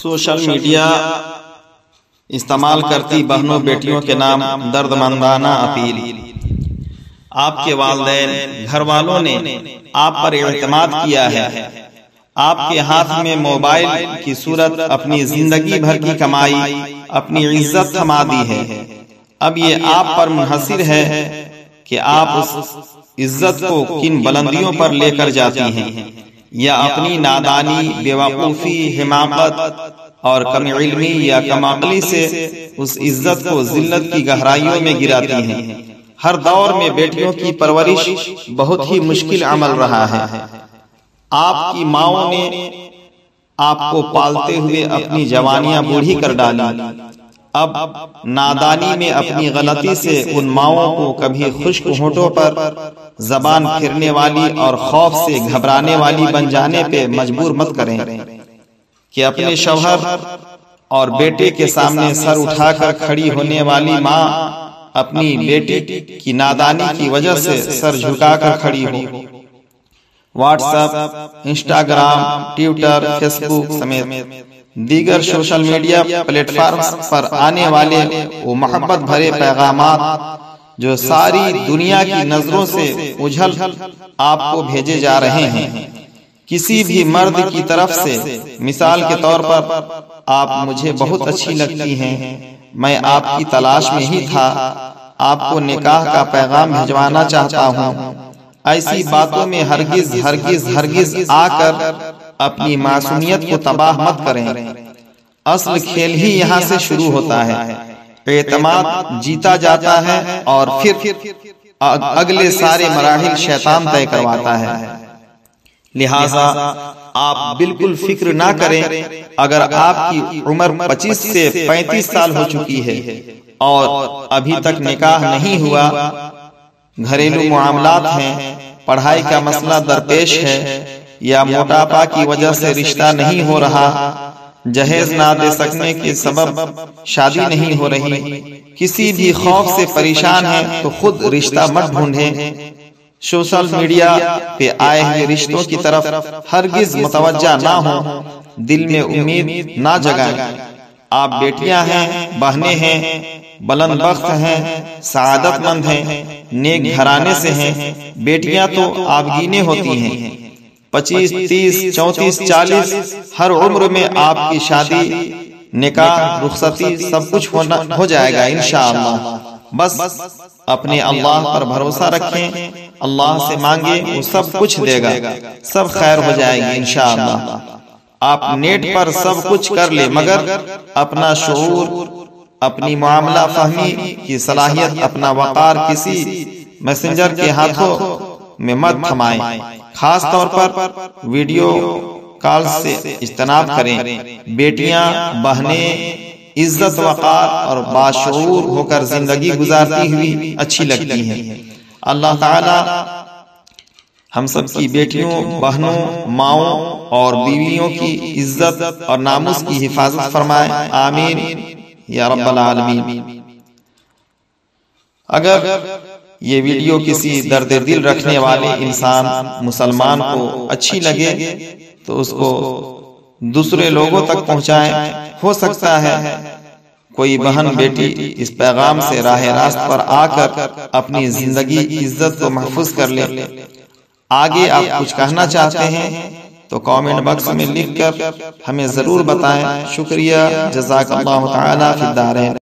Social media استعمال کرتی بہنوں بیٹیوں کے نام درد مندانہ اپیل۔ آپ کے والدین گھر والوں نے آپ پر اعتماد کیا ہے، آپ کے ہاتھ میں موبائل کی صورت اپنی زندگی بھر کی کمائی، اپنی عزت تھما دی ہے۔ اب یہ آپ پر منحصر ہے کہ آپ اس عزت کو کن بلندیوں پر لے کر جاتی ہیں، یا اپنی نادانی، بیوقوفی، حماقت اور کم علمی یا کم عقلی سے اس عزت کو ذلت کی گہرائیوں میں گراتی ہیں۔ ہر دور میں بیٹیوں کی پرورش بہت ہی مشکل عمل رہا ہے۔ آپ کی ماؤں نے آپ کو پالتے ہوئے اپنی جوانیاں بوڑھی کر ڈالی۔ اب نادانی میں اپنی غلطی سے ان ماؤں کو کبھی خشک ہونٹوں پر زبان پھرنے والی اور خوف سے گھبرانے والی بن جانے پہ مجبور مت کریں کہ اپنے شوہر اور بیٹے کے سامنے سر اٹھا کر کھڑی ہونے والی ماں اپنی بیٹی کی نادانی کی وجہ سے سر جھکا کر کھڑی ہو۔ WhatsApp, Instagram, Twitter, Facebook سمیت دیگر سوشل میڈیا پلیٹ فارمز پر آنے والے وہ محبت بھرے پیغامات جو ساری دنیا کی نظروں سے اجھل آپ کو بھیجے جا رہے ہیں، کسی بھی مرد کی طرف سے، مثال کے طور پر آپ مجھے بہت اچھی لگتی ہیں، میں آپ کی تلاش میں ہی تھا، آپ کو نکاح کا پیغام بھجوانا چاہتا ہوں، ایسی باتوں میں ہرگز ہرگز ہرگز آ کر اپنی معصومیت کو تباہ مت کریں۔ اصل کھیل ہی یہاں سے شروع ہوتا ہے۔ اعتماد جیتا جاتا ہے اور پھر اگلے سارے مراحل شیطان طے کرواتا ہے۔ لہٰذا آپ بالکل فکر نہ کریں اگر آپ کی عمر 25 سے 35 سال ہو چکی ہے اور ابھی تک نکاح نہیں ہوا، گھریلو معاملات ہیں، پڑھائی کا مسئلہ درپیش ہے، یا موٹاپا کی وجہ سے رشتہ نہیں ہو رہا، جہیز نہ دے سکنے کے سبب شادی نہیں ہو رہی، کسی بھی خوف سے پریشان ہیں تو خود رشتہ مت ڈھونڈیں۔ سوشل میڈیا پہ آئے ہوئے رشتوں کی طرف ہرگز متوجہ نہ ہوں، دل میں امید نہ جگائیں۔ آپ بیٹیاں ہیں، بہنیں ہیں، بلند بخت ہیں، سعادت مند ہیں، نیک گھرانے سے ہیں۔ بیٹیاں تو آبگینیں ہوتی ہیں، 25، 30، 34، 40 ہر عمر میں آپ کی شادی، نکاح، رخصتی سب کچھ ہو جائے گا انشاءاللہ۔ بس اپنے اللہ پر بھروسہ رکھیں، اللہ سے مانگیں، وہ سب کچھ دے گا، سب خیر ہو جائے گی انشاءاللہ۔ آپ نیٹ پر سب کچھ کر لیں مگر اپنا شعور، اپنی معاملہ فہمی کی صلاحیت، اپنا وقار کسی میسنجر کے ہاتھوں میں مت تھمائیں۔ خاص طور پر ویڈیو کال سے اجتناب کریں۔ بیٹیاں، بہنیں عزت، وقار اور باشعور ہو کر زندگی گزارتی ہوئی اچھی لگتی ہیں۔ اللہ تعالی ہم سب کی بیٹیوں، بہنوں، ماؤں اور بیویوں کی عزت اور ناموس کی حفاظت فرمائے، آمین یا رب العالمین۔ اگر یہ ویڈیو کسی درد دل رکھنے والے انسان مسلمان کو اچھی لگے تو اس کو دوسرے لوگوں تک پہنچائیں۔ ہو سکتا ہے کوئی بہن بیٹی اس پیغام سے راہ راست پر آ کر اپنی زندگی، عزت کو محفوظ کر لے۔ آگے آپ کچھ کہنا چاہتے ہیں تو کامنٹ باکس میں لکھ کر ہمیں ضرور بتائیں۔ شکریہ، جزاک اللہ تعالی فی الدارین۔